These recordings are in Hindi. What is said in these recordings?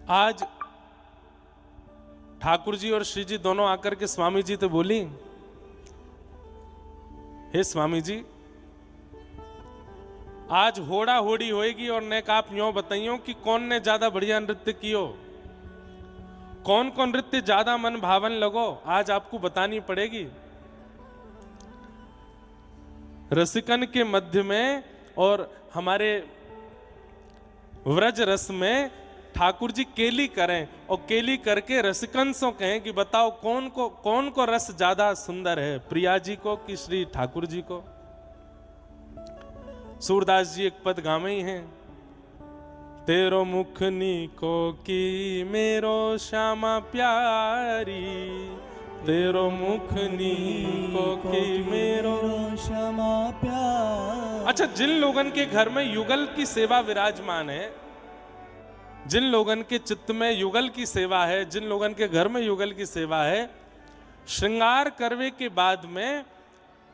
आज ठाकुर जी और श्री जी दोनों आकर के स्वामी जी तो बोली, हे स्वामी जी, आज होड़ा होड़ी होएगी और नेक आप यूं बताइयो कि कौन ने ज्यादा बढ़िया नृत्य कियो, कौन कौन नृत्य ज्यादा मन भावन लगो, आज आपको बतानी पड़ेगी। रसिकन के मध्य में और हमारे व्रज रस में ठाकुर जी केली करें और केली करके रसिकन से कहें कि बताओ कौन को रस ज्यादा सुंदर है, प्रिया जी को कि श्री ठाकुर जी को। सूरदास जी एक पद गावे ही हैं, तेरो मुख नीको की मेरो श्यामा प्यारी, तेरो मुख नीको की मेरो श्यामा प्यारी। अच्छा, जिन लोगन के घर में युगल की सेवा विराजमान है, जिन लोगन के चित्त में युगल की सेवा है, जिन लोगन के घर में युगल की सेवा है, श्रृंगार करवे के बाद में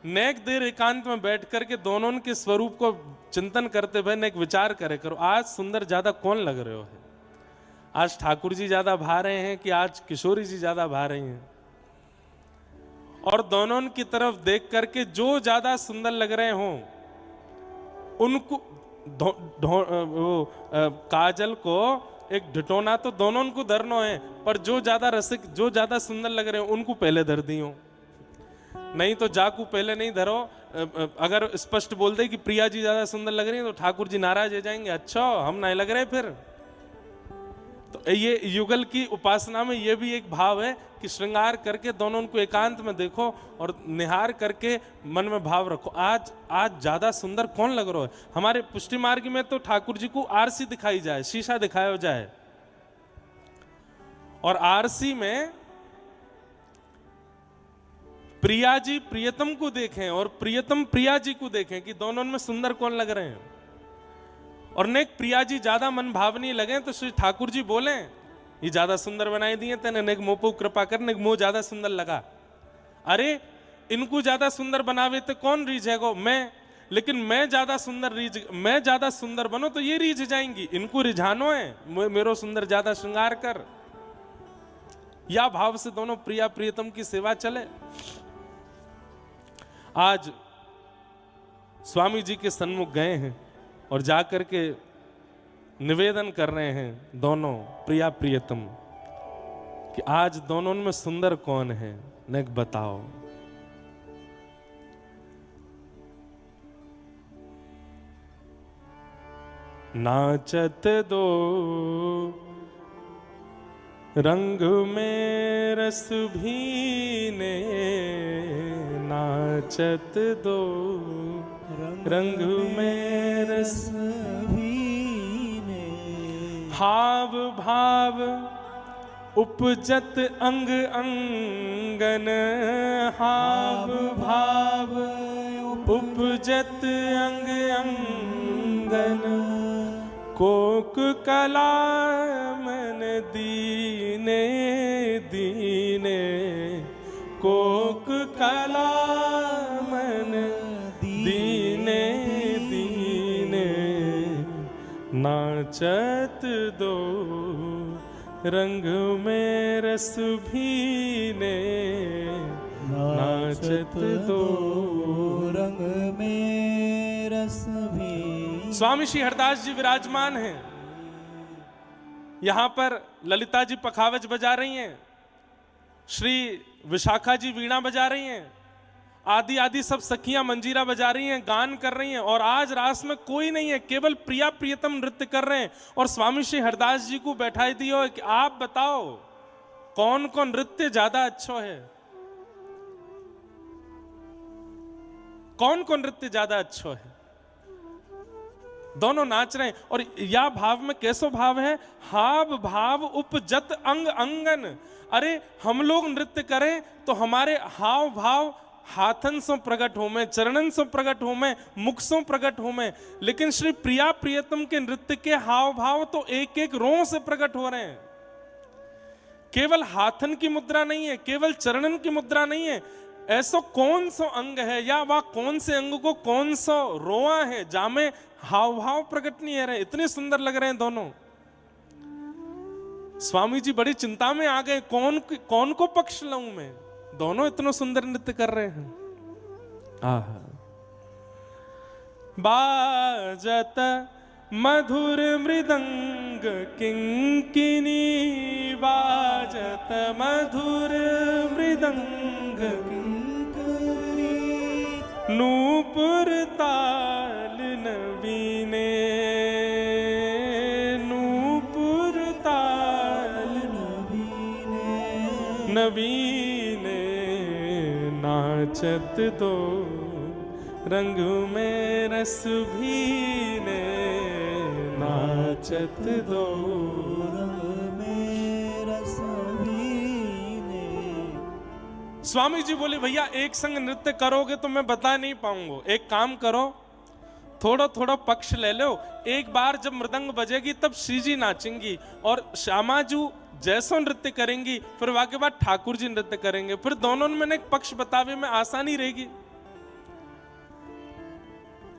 नेक देर एकांत में बैठ करके दोनों के स्वरूप को चिंतन करते हुए नेक विचार करे करो, आज सुंदर ज्यादा कौन लग रहे हो है, आज ठाकुर जी ज्यादा भा रहे हैं कि आज किशोरी जी ज्यादा भा रही हैं। और दोनों की तरफ देख करके जो ज्यादा सुंदर लग रहे हों उनको काजल को एक ढिटोना तो दोनों को धरनो है, पर जो ज्यादा रसिक जो ज्यादा सुंदर लग रहे हैं उनको पहले धर दियो, नहीं तो जाकू पहले नहीं धरो। अगर स्पष्ट बोल दे कि प्रिया जी ज्यादा सुंदर लग रही है तो ठाकुर जी नाराज हो जाएंगे, अच्छा हम नहीं लग रहे फिर। तो ये युगल की उपासना में ये भी एक भाव है कि श्रृंगार करके दोनों को एकांत में देखो और निहार करके मन में भाव रखो, आज ज्यादा सुंदर कौन लग रहा है। हमारे पुष्टि मार्ग में तो ठाकुर जी को आरसी दिखाई जाए, शीशा दिखाया जाए, और आरसी में प्रिया जी प्रियतम को देखें और प्रियतम प्रिया जी को देखें कि दोनों में सुंदर कौन लग रहे हैं। और नेक प्रिया जी ज्यादा मन भावनी लगे तो श्री ठाकुर जी बोले, ये ज्यादा सुंदर बनाई दिए तेने, नेक मोह पर कृपा कर, नेक मोह ज्यादा सुंदर लगा। अरे इनको ज्यादा सुंदर बनावे तो कौन रीझेगो, मैं, लेकिन मैं ज्यादा सुंदर बनो तो ये रीझ जाएंगी, इनको रिझानो है, मेरो सुंदर ज्यादा श्रृंगार कर। या भाव से दोनों प्रिया प्रियतम की सेवा चले। आज स्वामी जी के सन्मुख गए हैं और जाकर के निवेदन कर रहे हैं दोनों प्रिया प्रियतम कि आज दोनों में सुंदर कौन है, नेक बताओ। नाचत दो रंग में रस भीने, नाचत दो रंग में रस भीने। हाव भाव उपजत अंग अंगन, हाव भाव उपजत अंग अंगन, कोक कला मन दीने दीने, कोक कला मन दीने दीने, नाचत दो रंग में रस भीने, नाचत दो रंग में रस भी। स्वामी श्री हरदास जी विराजमान हैं, यहां पर ललिता जी पखावज बजा रही हैं, श्री विशाखा जी वीणा बजा रही हैं, आदि आदि सब सखियां मंजीरा बजा रही हैं, गान कर रही हैं, और आज रास में कोई नहीं है, केवल प्रिया प्रियतम नृत्य कर रहे हैं। और स्वामी श्री हरदास जी को बैठाई दियो कि आप बताओ कौन कौन नृत्य ज्यादा अच्छा है, कौन कौन नृत्य ज्यादा अच्छा है। दोनों नाच रहे हैं और या भाव में कैसो भाव है, हाव भाव उपजत अंग अंगन। अरे हम लोग नृत्य करें तो हमारे हाव भाव हाथन से प्रकट हो में, चरणन से प्रकट हो में, मुख से प्रकट हो में, लेकिन श्री प्रिया प्रियतम के नृत्य के हाव भाव तो एक एक रों से प्रकट हो रहे हैं। केवल हाथन की मुद्रा नहीं है, केवल चरणन की मुद्रा नहीं है, ऐसा कौन सा अंग है या वह कौन से अंग को कौन सा रोआ है जामे हाव भाव प्रकट नहीं है रहे, इतने सुंदर लग रहे हैं दोनों। स्वामी जी बड़ी चिंता में आ गए, कौन को पक्ष लऊं मैं, दोनों इतना सुंदर नृत्य कर रहे हैं। आहा। बाजत मधुर मृदंग किंकिनी, बाजत मधुर मृदंग किंकरी, नूपुर ताल नवीने, नूपुर ताल नवीने, नाचत दो रंग में रस भीने, नाचत दो रंग में रस भीने। स्वामी जी बोले भैया एक संग नृत्य करोगे तो मैं बता नहीं पाऊंगा, एक काम करो थोड़ा थोड़ा पक्ष ले लो, एक बार जब मृदंग बजेगी तब श्री जी नाचेंगी और श्यामा जी जैसो नृत्य करेंगी, फिर वहां के बाद ठाकुर जी नृत्य करेंगे, फिर दोनों में एक पक्ष बतावे में आसानी रहेगी।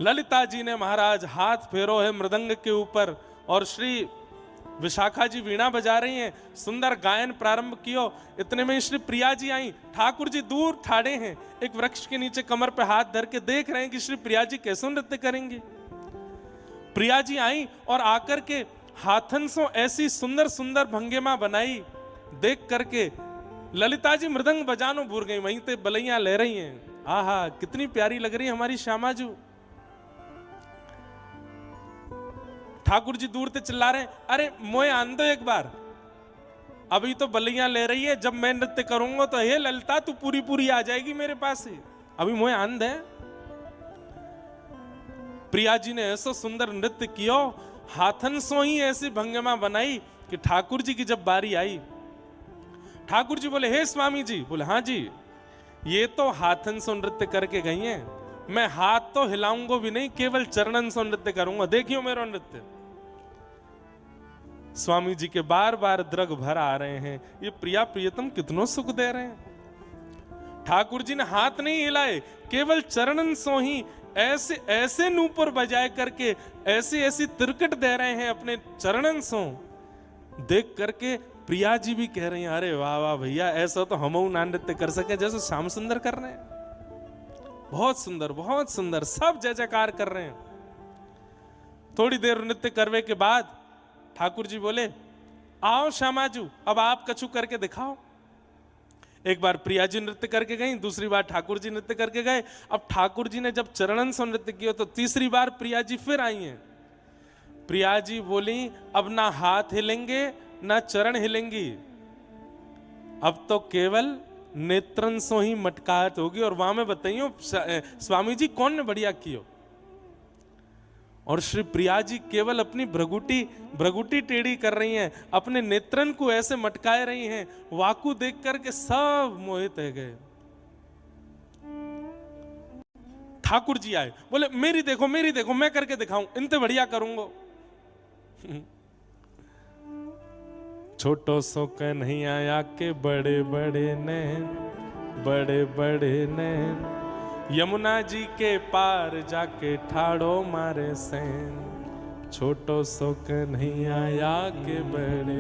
ललिता जी ने महाराज हाथ फेरो है मृदंग के ऊपर और श्री विशाखा जी वीणा बजा रही हैं, सुंदर गायन प्रारंभ कियो। इतने में श्री प्रिया जी आई, ठाकुर जी दूर ठाड़े हैं, एक वृक्ष के नीचे कमर पे हाथ धर के देख रहे हैं कि श्री प्रिया जी कैसे नृत्य करेंगी। प्रिया जी आई और आकर के हाथन से ऐसी सुंदर सुंदर भंगिमा बनाई, देख करके ललिता जी मृदंग बजानो भूल गई, वहीं पे बलैया ले रही हैं। आहा कितनी प्यारी लग रही है हमारी श्यामा जी। ठाकुर जी दूर से चिल्ला रहे हैं, अरे मोए आन दो एक बार, अभी तो बलियां ले रही है, जब मैं नृत्य करूंगा तो हे ललिता तू पूरी पूरी आ जाएगी मेरे पास ही, अभी मोए आन दे। प्रिया जी ने ऐसा सुंदर नृत्य किया, हाथन सो ही ऐसी भंगिमा बनाई कि ठाकुर जी की जब बारी आई, ठाकुर जी बोले हे स्वामी जी, बोले हाँ जी, ये तो हाथन सो नृत्य करके गई हैं, मैं हाथ तो हिलाऊंगा भी नहीं, केवल चरणन सो नृत्य करूंगा, देखियो मेरा नृत्य। स्वामी जी के बार बार द्रग भर आ रहे हैं, ये प्रिया प्रियतम कितनों सुख दे रहे हैं। ठाकुर जी ने हाथ नहीं हिलाए, केवल चरणन सो ही ऐसे ऐसे नूपुर बजाए करके ऐसी ऐसी तिरकट दे रहे हैं अपने चरणन सो, देख करके प्रिया जी भी कह रही हैं अरे वाह वाह भैया, ऐसा तो हम ना नृत्य कर सके जैसे श्याम सुंदर कर रहे हैं, बहुत सुंदर, सब जय जयकार कर रहे हैं। थोड़ी देर नृत्य करने के बाद ठाकुर जी बोले आओ श्यामाजू, अब आप कछु करके दिखाओ। एक बार प्रिया जी नृत्य करके गई, दूसरी बार ठाकुर जी नृत्य करके गए। अब ठाकुर जी ने जब चरणन से नृत्य किया तो तीसरी बार प्रिया जी फिर आई हैं। प्रिया जी बोली अब ना हाथ हिलेंगे ना चरण हिलेंगी, अब तो केवल नेत्रन सो ही मटकाहट होगी। और वहां में बताइयो स्वामी जी कौन ने बढ़िया कियो, और श्री प्रिया जी केवल अपनी भ्रगुटी टेढ़ी कर रही हैं, अपने नेत्रन को ऐसे मटकाए रही हैं, वाकु देख करके सब मोहित हो गए। ठाकुर जी आए, बोले मेरी देखो मैं करके दिखाऊं, इनते बढ़िया करूंगा। छोटो सो नहीं आया के बड़े बड़े नैन, यमुना जी के पार जाके ठाड़ो मारे सैन। छोटो सो नहीं आया के बड़े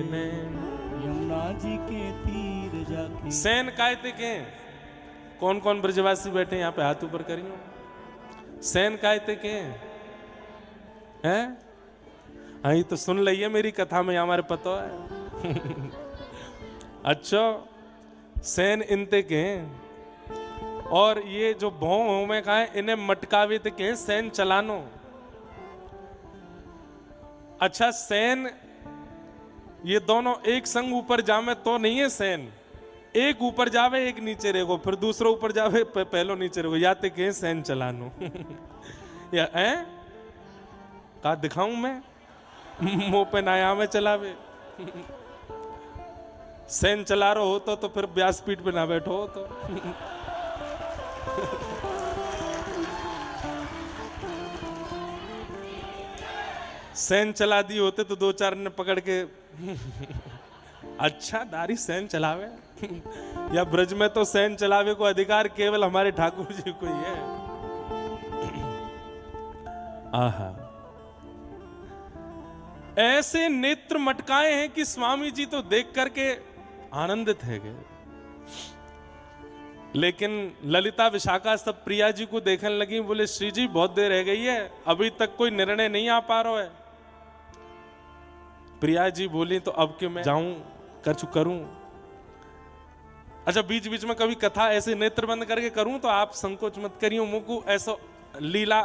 नैन, यमुना जी के तीर जाके। सैन कायते के कौन कौन ब्रजवासी बैठे यहाँ पे हाथ ऊपर करियो। सैन कायते के हैं, आई तो सुन लिया मेरी कथा में, हमारे पता है। अच्छा सैन इनते के, और ये जो भों में कहा है इन्हें मटकावे ते के सैन चलानो। अच्छा सैन ये दोनों एक संग ऊपर जावे तो नहीं है सैन, एक ऊपर जावे एक नीचे रहेगो, फिर दूसरा ऊपर जावे पहलो नीचे रहेगो, या ते के सैन चलानो। या का दिखाऊं मैं, मुंह पे नाया में चलावे। सैन चला रहे हो तो फिर व्यासपीठ पे ना बैठो तो। सैन चला दी होते तो दो चार ने पकड़ के अच्छा दारी सैन चलावे। या ब्रज में तो सैन चलावे को अधिकार केवल हमारे ठाकुर जी को ही है। आहा ऐसे नेत्र मटकाए हैं कि स्वामी जी तो देख करके आनंदित है गए। लेकिन ललिता विशाखा सब प्रिया जी को देखने लगी, बोले श्री जी बहुत देर रह गई है, अभी तक कोई निर्णय नहीं आ पा रहा है। प्रिया जी बोली तो अब कि मैं जाऊं करूं। अच्छा, बीच बीच में कभी कथा ऐसे नेत्र बंद करके करूं तो आप संकोच मत करियो, मुझको ऐसा लीला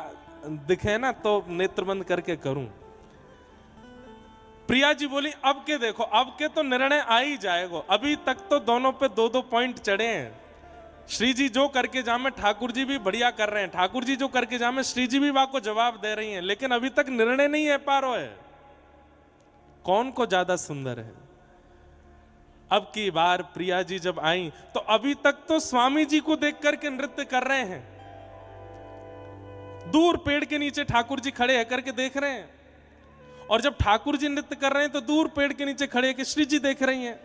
दिखे ना तो नेत्र बंद करके करूं। प्रिया जी बोली अब के देखो, अब के तो निर्णय आ ही जाएगा, अभी तक तो दोनों पे 2-2 पॉइंट चढ़े हैं। श्री जी जो करके जामे ठाकुर जी भी बढ़िया कर रहे हैं, ठाकुर जी जो करके जामे श्री जी भी वहां को जवाब दे रही हैं, लेकिन अभी तक निर्णय नहीं है पा रहा है कौन को ज्यादा सुंदर है। अब की बार प्रिया जी जब आई तो अभी तक तो स्वामी जी को देख करके नृत्य कर रहे हैं, दूर पेड़ के नीचे ठाकुर जी खड़े है करके देख रहे हैं, और जब ठाकुर जी नृत्य कर रहे हैं तो दूर पेड़ के नीचे खड़े है कि श्री जी देख रही हैं।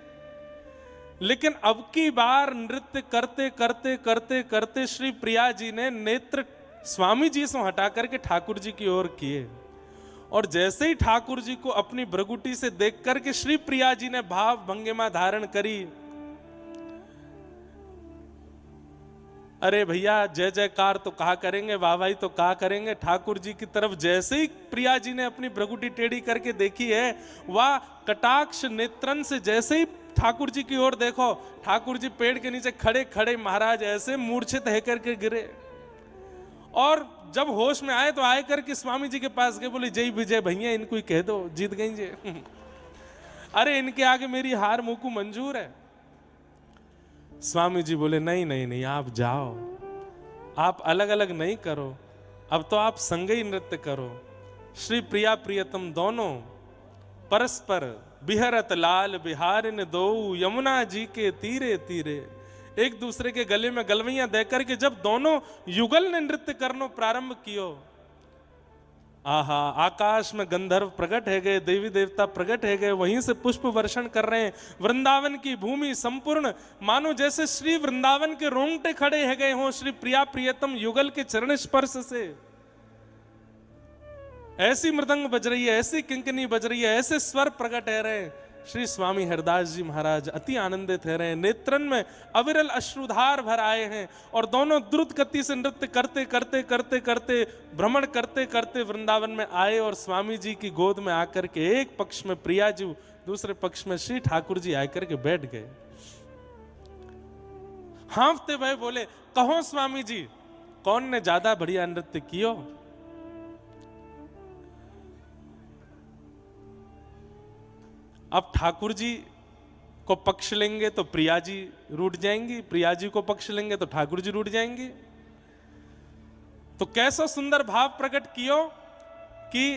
लेकिन अब की बार नृत्य करते करते करते करते श्री प्रिया जी ने नेत्र स्वामी जी से हटा करके ठाकुर जी की ओर किए, और जैसे ही ठाकुर जी को अपनी भ्रगुटी से देख करके श्री प्रिया जी ने भाव भंगिमा धारण करी। अरे भैया जय जयकार तो कहा करेंगे, वाह वाही तो कहा करेंगे, ठाकुर जी की तरफ जैसे ही प्रिया जी ने अपनी भ्रगुटी टेढ़ी करके देखी है, वह कटाक्ष नेत्रन से जैसे ही ठाकुर जी की ओर देखो, ठाकुर जी पेड़ के नीचे खड़े खड़े महाराज ऐसे मूर्छित है करके गिरे, और जब होश में आए तो आए करके स्वामी जी के पास गए, बोले जय विजय भैया इनको ही कह दो जीत गई जी। अरे इनके आगे मेरी हार मुझको मंजूर है। स्वामी जी बोले नहीं नहीं नहीं, आप जाओ, आप अलग अलग नहीं करो, अब तो आप संग ही नृत्य करो। श्री प्रिया प्रियतम दोनों परस्पर बिहरत लाल बिहारिन दो, यमुना जी के तीरे तीरे, एक दूसरे के गले में गलवैयां देकर के जब दोनों युगल ने नृत्य करनो प्रारंभ कियो, आहा आकाश में गंधर्व प्रकट है गए, देवी देवता प्रकट है गए, वहीं से पुष्प वर्षण कर रहे हैं। वृंदावन की भूमि संपूर्ण मानो जैसे श्री वृंदावन के रोंगटे खड़े है गए हों श्री प्रिया प्रियतम युगल के चरण स्पर्श से। ऐसी मृदंग बज रही है, ऐसी किंकनी बज रही है, ऐसे स्वर प्रकट है रहे। श्री स्वामी हरदास जी महाराज अति आनंदित है रहे, नेत्रन में अविरल अश्रुधार भर आए हैं, और दोनों द्रुत गति से नृत्य करते करते करते करते भ्रमण करते करते वृंदावन में आए, और स्वामी जी की गोद में आकर के एक पक्ष में प्रिया जी, दूसरे पक्ष में श्री ठाकुर जी आकर के बैठ गए। हाँफते हुए बोले कहो स्वामी जी कौन ने ज्यादा बढ़िया नृत्य कियो। अब ठाकुर जी को पक्ष लेंगे तो प्रिया जी रूठ जाएंगी, प्रिया जी को पक्ष लेंगे तो ठाकुर जी रूठ जाएंगे। तो कैसा सुंदर भाव प्रकट कियो कि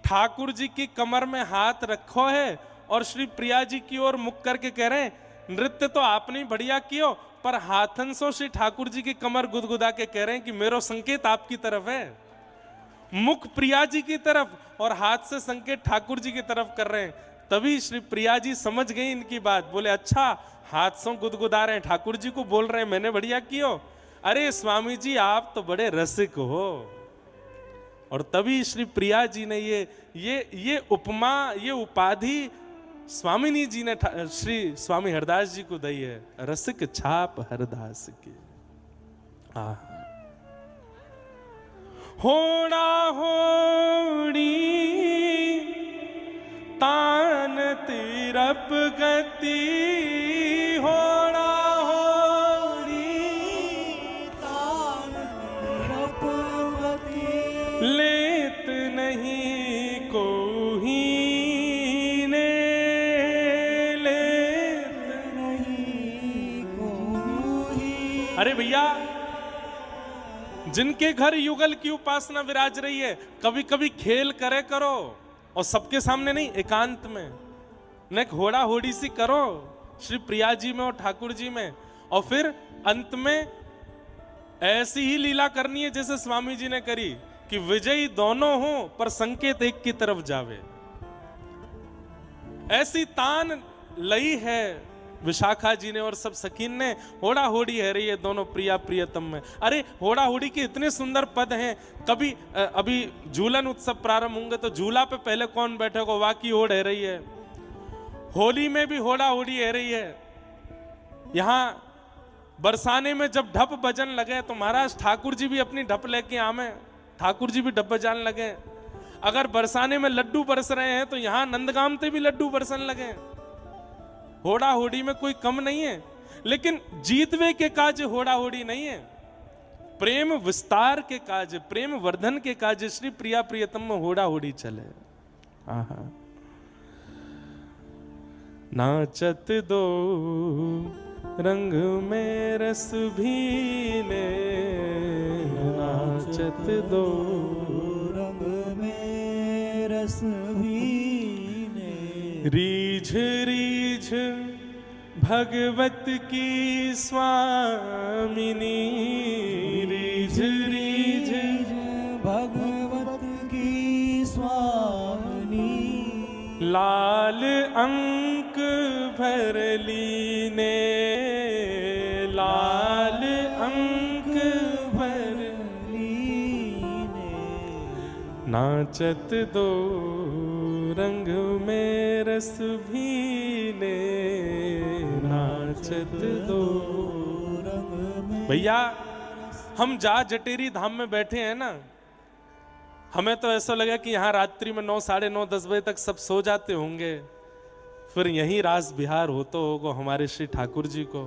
ठाकुर जी की कमर में हाथ रखो है और श्री प्रिया जी की ओर मुख करके कह रहे हैं नृत्य तो आपने बढ़िया कियो, पर हाथन सो श्री ठाकुर जी की कमर गुदगुदा के कह रहे हैं कि मेरो संकेत आपकी तरफ है। मुख प्रिया जी की तरफ और हाथ से संकेत ठाकुर जी की तरफ कर रहे हैं। तभी श्री प्रिया जी समझ गई इनकी बात, बोले अच्छा हाथ से गुदगुदा रहे हैं, ठाकुर जी को बोल रहे हैं मैंने बढ़िया कियो। अरे स्वामी जी आप तो बड़े रसिक हो। और तभी श्री प्रिया जी ने ये उपमा, ये उपाधि स्वामिनी जी ने श्री स्वामी हरदास जी को दी है, रसिक छाप हरदास की। होड़ा होड़ी तान तिरप गति, होड़ा होड़ी तान तिरप गति, लेत नहीं कोही ने, लेत नहीं कोई। अरे भैया जिनके घर युगल की उपासना विराज रही है, कभी कभी खेल करे करो, और सबके सामने नहीं, एकांत में न घोड़ा होड़ी सी करो श्री प्रिया जी में और ठाकुर जी में, और फिर अंत में ऐसी ही लीला करनी है जैसे स्वामी जी ने करी कि विजयी दोनों हो पर संकेत एक की तरफ जावे। ऐसी तान लई है विशाखा जी ने और सब सखीन ने होड़ा होड़ी है रही है दोनों प्रिया प्रियतम में। अरे होड़ा होड़ी के इतने सुंदर पद हैं। कभी अभी झूलन उत्सव प्रारंभ होंगे तो झूला पे पहले कौन बैठेगा, वाकी होड़ है रही है। होली में भी होड़ा होड़ी है रही है। यहाँ बरसाने में जब ढप बजन लगे तो महाराज ठाकुर जी भी अपनी ढप लेके आमे, ठाकुर जी भी ढप बजाने लगे। अगर बरसाने में लड्डू बरस रहे हैं तो यहाँ नंदगाम पे भी लड्डू बरसन लगे। होड़ा होड़ी में कोई कम नहीं है, लेकिन जीतवे के काज होड़ा होड़ी नहीं है, प्रेम विस्तार के काज, प्रेम वर्धन के काज श्री प्रिया प्रियतम में होड़ा होड़ी चले। आहा, नाचत दो रंग में रस भीने, नाचत दो रंग में रस भीने, रीझ रीझ भगवत की स्वामिनी, रीझ रीझ भगवत की स्वामिनी, लाल अंक भर लीने, लाल अंक भर लीने, नाचत दो रंग में रस भीने, नाचत दो। रंग में भैया हम जा जटेरी धाम में बैठे हैं ना, हमें तो ऐसा लगा कि यहाँ रात्रि में 9, साढ़े 9, 10 बजे तक सब सो जाते होंगे, फिर यहीं रास बिहार होता होगा हमारे श्री ठाकुर जी को।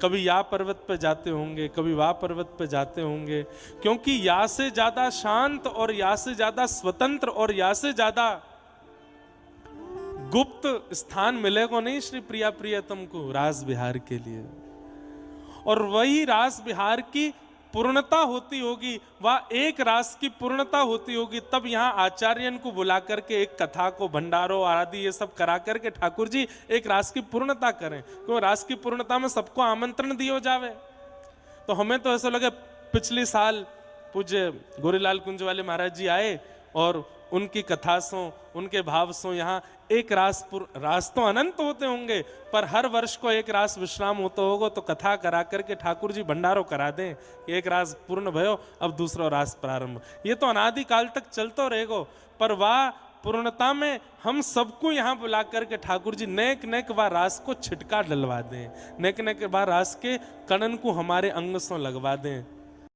कभी या पर्वत पे जाते होंगे, कभी वह पर्वत पे जाते होंगे, क्योंकि या से ज्यादा शांत और या से ज्यादा स्वतंत्र और या से ज्यादा गुप्त स्थान मिलेगा नहीं श्री प्रिया प्रियतम को रास बिहार के लिए। और वही रास बिहार की पूर्णता होती होगी, वह एक रास की पूर्णता होती होगी, तब यहाँ आचार्यन को बुला करके एक कथा को भंडारो आदि ये सब करा करके ठाकुर जी एक रास की पूर्णता करें, क्यों रास की पूर्णता में सबको आमंत्रण दियो जावे। तो हमें तो ऐसा लगे, पिछले साल पूज्य गोरीलाल कुंज वाले महाराज जी आए और उनकी कथा सो, उनके भाव सो यहाँ एक रास तो अनंत होते होंगे, पर हर वर्ष को एक रास विश्राम होता होगा, तो कथा करा करके ठाकुर जी भंडारो करा दें, एक रास पूर्ण भयो अब दूसरा रास प्रारंभ। ये तो अनादि काल तक चलता रहेगा, पर वाह पूर्णता में हम सबको यहाँ बुला करके ठाकुर जी नेक नेक व रास को छिटका डलवा दें, नेक नेक व रास के कणन को हमारे अंग से लगवा दें।